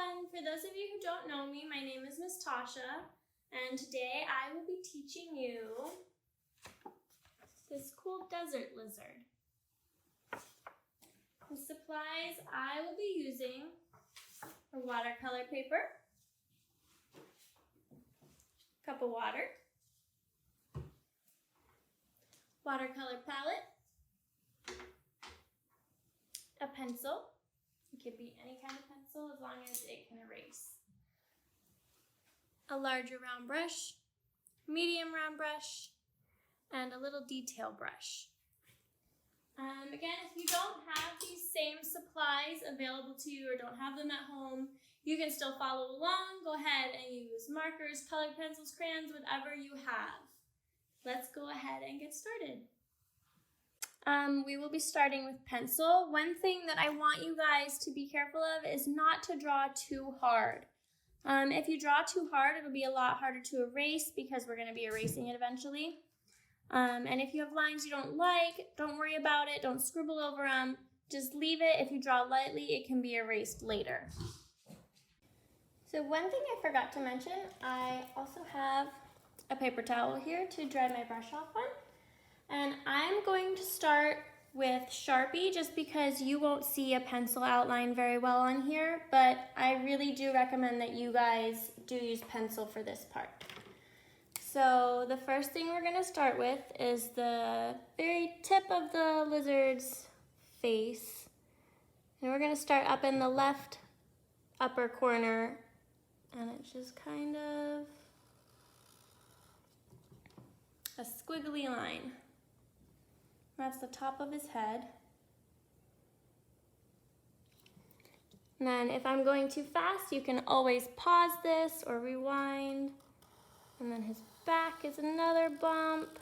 everyone! For those of you who don't know me, my name is Miss Tasha, and today I will be teaching you this cool desert lizard. The supplies I will be using are watercolor paper, cup of water, watercolor palette, a pencil. It could be any kind of pencil as long as it can erase. A larger round brush, medium round brush, and a little detail brush. Again, if you don't have these same supplies available to you or don't have them at home, you can still follow along. Go ahead and use markers, colored pencils, crayons, whatever you have. Let's go ahead and get started. We will be starting with pencil. One thing that I want you guys to be careful of is not to draw too hard. If you draw too hard, it'll be a lot harder to erase because we're going to be erasing it eventually. And if you have lines you don't like, don't worry about it. Don't scribble over them. Just leave it. If you draw lightly, it can be erased later. So one thing I forgot to mention, I also have a paper towel here to dry my brush off on. And I'm going to start with Sharpie just because you won't see a pencil outline very well on here, but I really do recommend that you guys do use pencil for this part. So the first thing we're going to start with is the very tip of the lizard's face. And we're going to start up in the left upper corner, and it's just kind of a squiggly line. That's the top of his head. And then if I'm going too fast, you can always pause this or rewind. And then his back is another bump.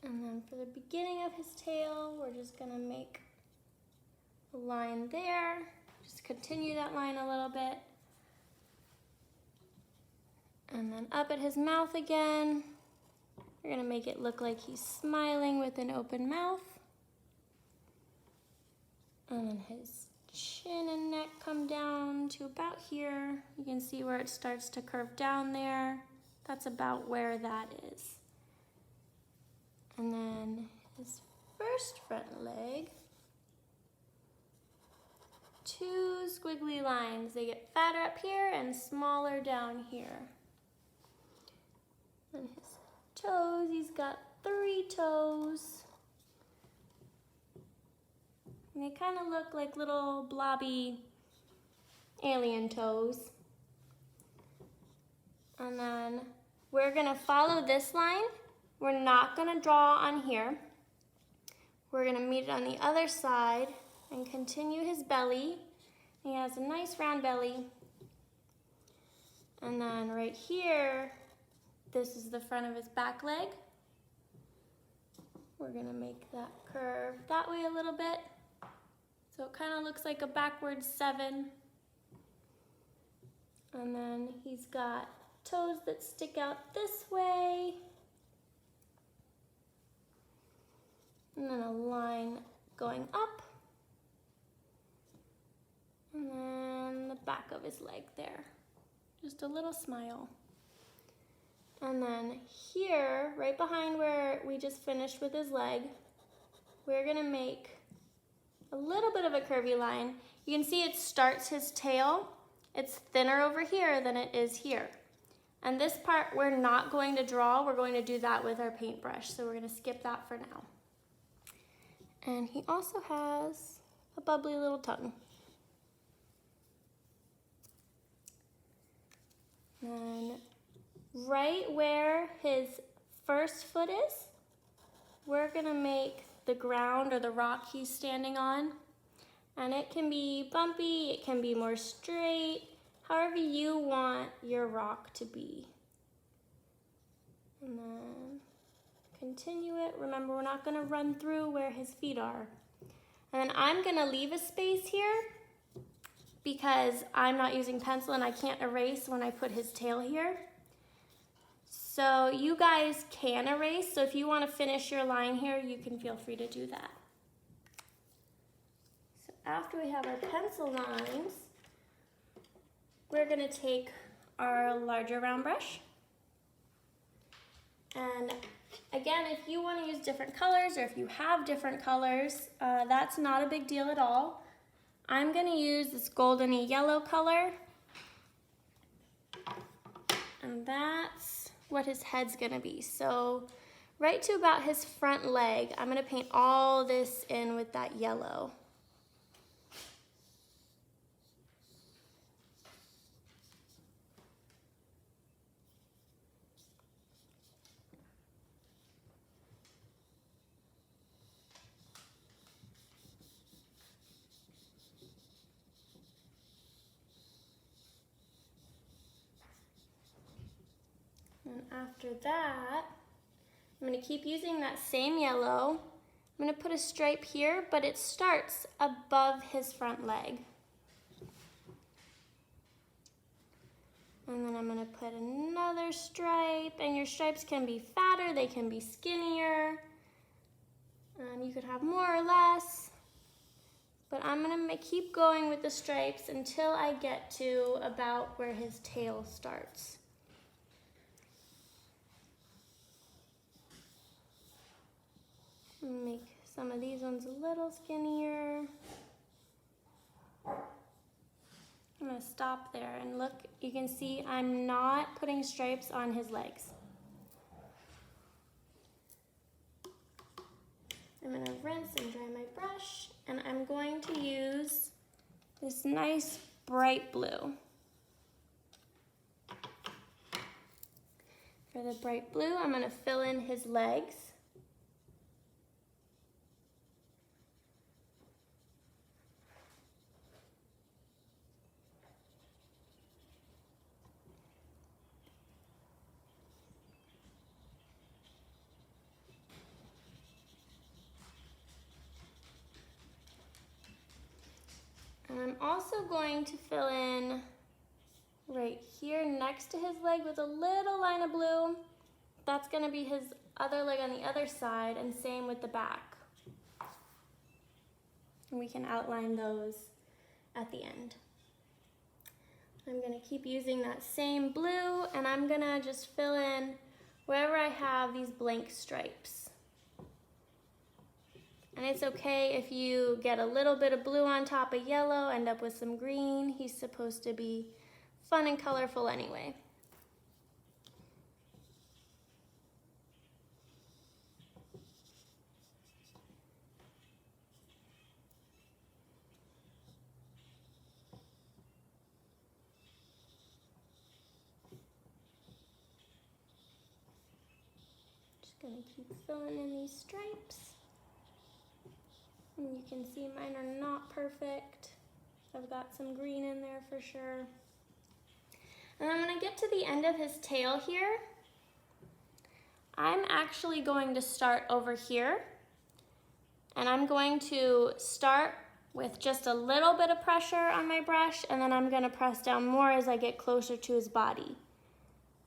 And then for the beginning of his tail, we're just gonna make a line there. Just continue that line a little bit. And then up at his mouth again. We're gonna make it look like he's smiling with an open mouth. And then his chin and neck come down to about here. You can see where it starts to curve down there. That's about where that is. And then his first front leg. Two squiggly lines. They get fatter up here and smaller down here. And his toes, he's got 3 toes. And they kind of look like little blobby alien toes. And then we're gonna follow this line. We're not gonna draw on here. We're gonna meet it on the other side and continue his belly. He has a nice round belly. And then right here, this is the front of his back leg. We're gonna make that curve that way a little bit. So it kind of looks like a backwards 7. And then he's got toes that stick out this way. And then a line going up. And then the back of his leg there. Just a little smile. And then here, right behind where we just finished with his leg, we're gonna make a little bit of a curvy line. You can see it starts his tail. It's thinner over here than it is here. And this part we're not going to draw, we're going to do that with our paintbrush. So we're gonna skip that for now. And he also has a bubbly little tongue. And right where his first foot is, we're gonna make the ground or the rock he's standing on. And it can be bumpy, it can be more straight, however you want your rock to be. And then continue it. Remember, we're not gonna run through where his feet are. And then I'm gonna leave a space here because I'm not using pencil and I can't erase when I put his tail here. So you guys can erase, so if you want to finish your line here, you can feel free to do that. after we have our pencil lines, we're gonna take our larger round brush. And again, if you wanna use different colors or if you have different colors, that's not a big deal at all. I'm gonna use this goldeny yellow color. And that's what his head's gonna be. So right to about his front leg, I'm gonna paint all this in with that yellow. And after that, I'm gonna keep using that same yellow. I'm gonna put a stripe here, but it starts above his front leg. And then I'm gonna put another stripe, and your stripes can be fatter, they can be skinnier. You could have more or less, but I'm gonna keep going with the stripes until I get to about where his tail starts. Make some of these ones a little skinnier. I'm gonna stop there and look, you can see I'm not putting stripes on his legs. I'm gonna rinse and dry my brush, and I'm going to use this nice bright blue. For the bright blue, I'm gonna fill in his legs. And I'm also going to fill in right here next to his leg with a little line of blue. That's gonna be his other leg on the other side, and same with the back. And we can outline those at the end. I'm gonna keep using that same blue, and I'm gonna just fill in wherever I have these blank stripes. And it's okay if you get a little bit of blue on top of yellow, end up with some green. He's supposed to be fun and colorful anyway. Just gonna keep filling in these stripes. And you can see mine are not perfect. I've got some green in there for sure. And I'm gonna get to the end of his tail here. I'm actually going to start over here. And I'm going to start with just a little bit of pressure on my brush, and then I'm gonna press down more as I get closer to his body.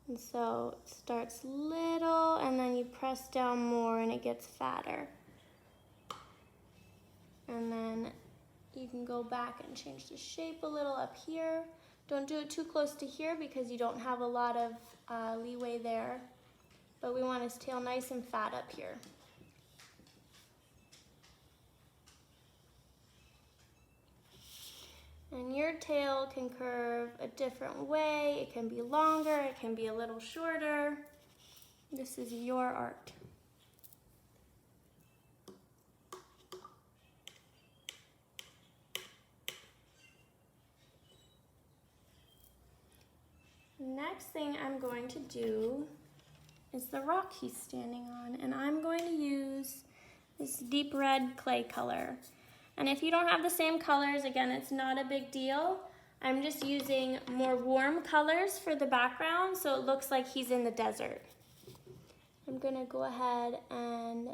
And so it starts little, and then you press down more and it gets fatter. And then you can go back and change the shape a little up here. Don't do it too close to here because you don't have a lot of leeway there. But we want his tail nice and fat up here. And your tail can curve a different way. It can be longer, it can be a little shorter. This is your art. Next thing I'm going to do is the rock he's standing on, and I'm going to use this deep red clay color. And if you don't have the same colors, again, it's not a big deal. I'm just using more warm colors for the background so it looks like he's in the desert. I'm gonna go ahead and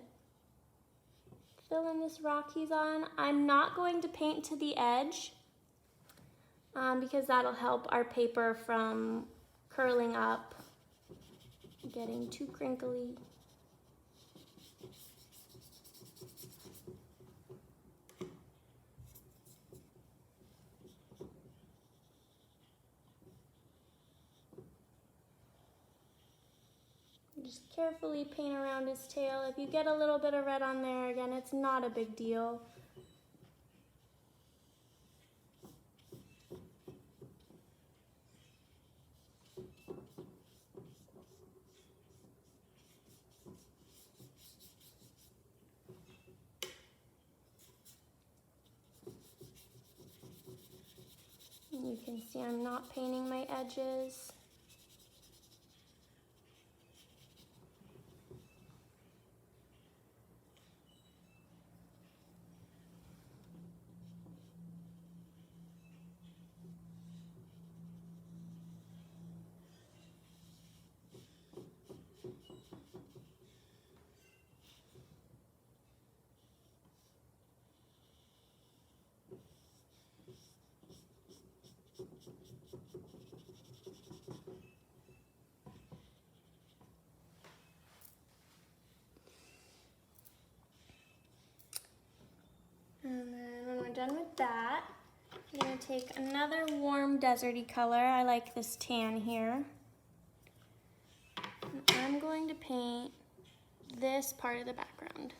fill in this rock he's on. I'm not going to paint to the edge because that'll help our paper from curling up, getting too crinkly. Just carefully paint around his tail. If you get a little bit of red on there, again, it's not a big deal. And you can see I'm not painting my edges. And then when we're done with that, I'm going to take another warm deserty color. I like this tan here. And I'm going to paint this part of the background.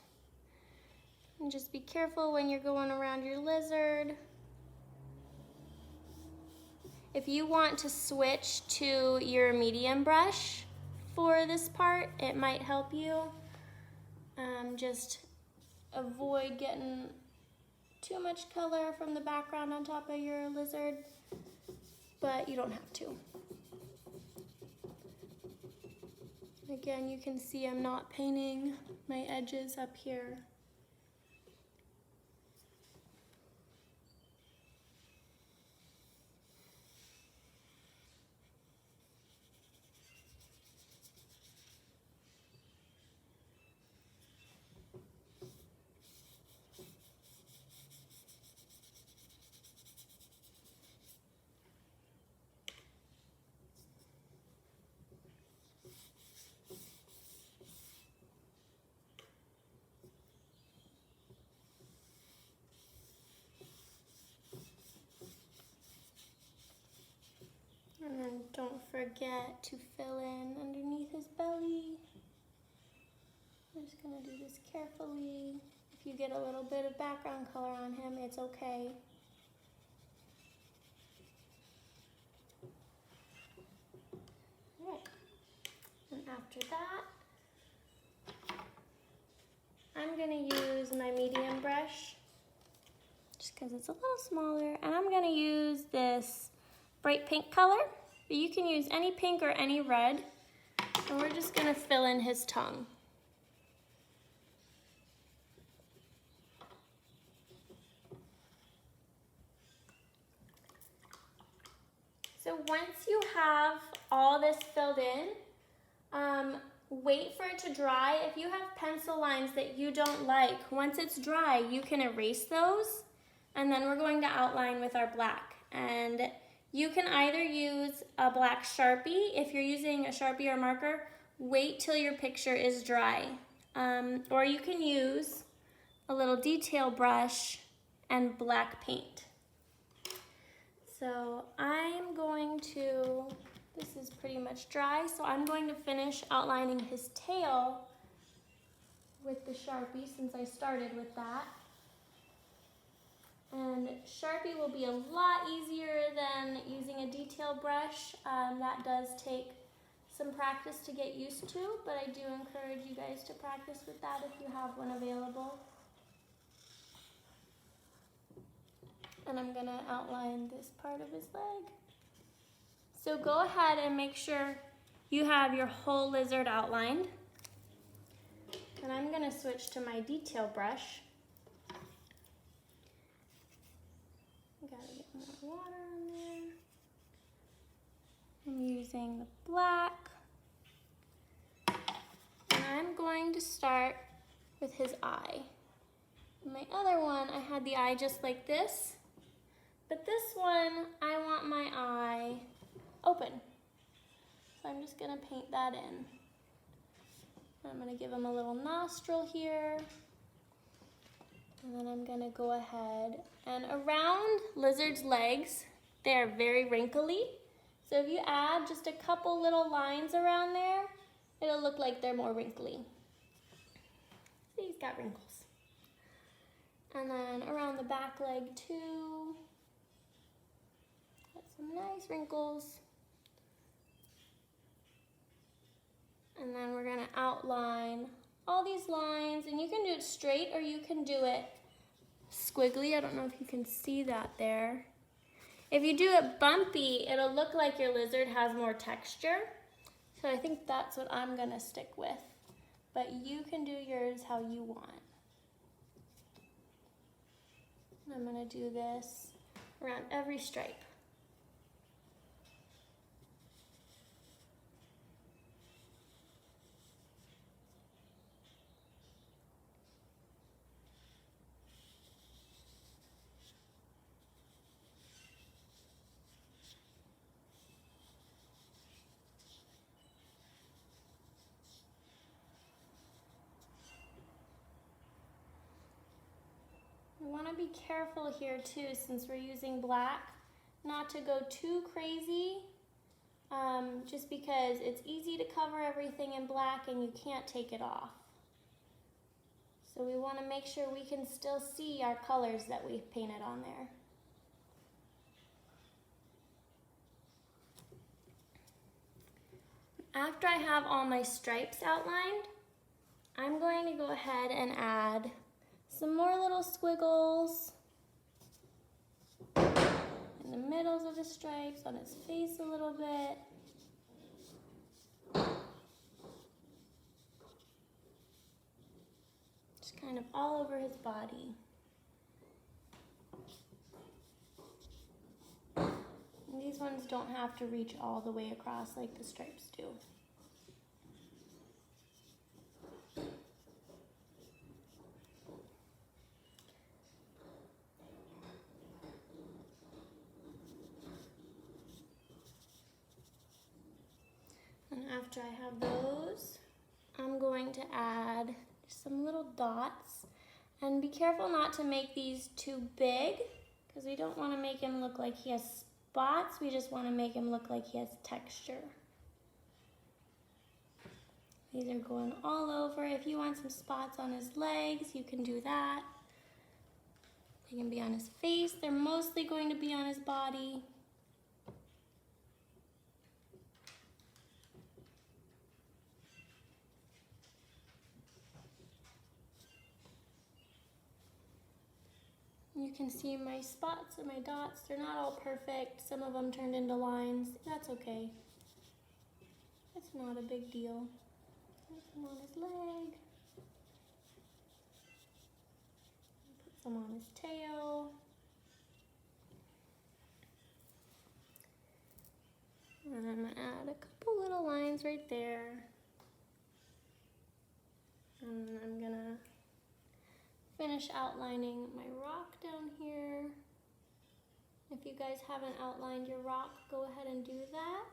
And just be careful when you're going around your lizard. If you want to switch to your medium brush for this part, it might help you. Just avoid getting too much color from the background on top of your lizard, but you don't have to. Again, you can see I'm not painting my edges up here. And then don't forget to fill in underneath his belly. I'm just going to do this carefully. If you get a little bit of background color on him, it's okay. All right. And after that, I'm going to use my medium brush, just because it's a little smaller, and I'm going to use this bright pink color, but you can use any pink or any red, and we're just going to fill in his tongue. So once you have all this filled in, wait for it to dry. If you have pencil lines that you don't like, once it's dry, you can erase those, and then we're going to outline with our black. And you can either use a black Sharpie. If you're using a Sharpie or marker, wait till your picture is dry. Or you can use a little detail brush and black paint. So I'm going to, this is pretty much dry, so I'm going to finish outlining his tail with the Sharpie since I started with that. And Sharpie will be a lot easier than using a detail brush. That does take some practice to get used to, but I do encourage you guys to practice with that if you have one available. And I'm gonna outline this part of his leg. So go ahead and make sure you have your whole lizard outlined. And I'm gonna switch to my detail brush. Gotta get more water on there. I'm using the black. And I'm going to start with his eye. In my other one, I had the eye just like this. But this one, I want my eye open. So I'm just gonna paint that in. I'm gonna give him a little nostril here. And then I'm gonna go ahead and around lizards' legs, they're very wrinkly. So if you add just a couple little lines around there, it'll look like they're more wrinkly. See, he's got wrinkles. And then around the back leg too. Got some nice wrinkles. And then we're gonna outline all these lines, and you can do it straight or you can do it squiggly. I don't know if you can see that there. If you do it bumpy, it'll look like your lizard has more texture. So I think that's what I'm gonna stick with. But you can do yours how you want. I'm gonna do this around every stripe. We want to be careful here too, since we're using black, not to go too crazy, just because it's easy to cover everything in black and you can't take it off. So we want to make sure we can still see our colors that we've painted on there. After I have all my stripes outlined, I'm going to go ahead and add some more little squiggles in the middles of the stripes, on his face a little bit. Just kind of all over his body. And these ones don't have to reach all the way across like the stripes do. And after I have those, I'm going to add some little dots. And be careful not to make these too big, because we don't want to make him look like he has spots. We just want to make him look like he has texture. These are going all over. If you want some spots on his legs, you can do that. They can be on his face. They're mostly going to be on his body. You can see my spots and my dots. They're not all perfect. Some of them turned into lines. That's okay. It's not a big deal. Put some on his leg. Put some on his tail. And I'm gonna add a couple little lines right there. And then I'm gonna finish outlining my rock down here. If you guys haven't outlined your rock, go ahead and do that.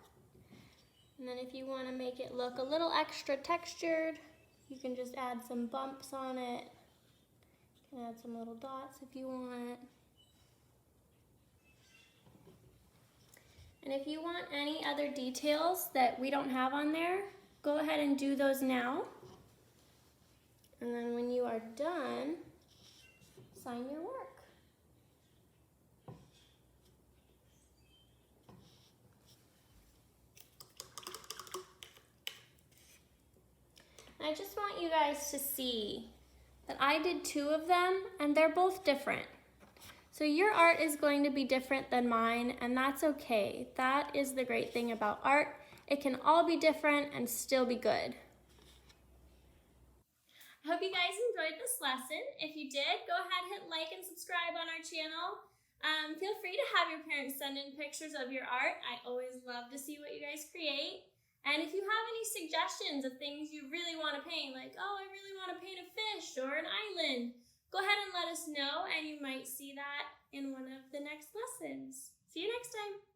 And then if you want to make it look a little extra textured, you can just add some bumps on it. You can add some little dots if you want. And if you want any other details that we don't have on there, go ahead and do those now. And then when you are done, sign your work. I just want you guys to see that I did 2 of them and they're both different. So your art is going to be different than mine, and that's okay. That is the great thing about art. It can all be different and still be good. I hope you guys enjoyed this lesson. If you did, go ahead, hit like and subscribe on our channel. Feel free to have your parents send in pictures of your art. I always love to see what you guys create. And if you have any suggestions of things you really want to paint, like, oh, I really want to paint a fish or an island, go ahead and let us know, and you might see that in one of the next lessons. See you next time.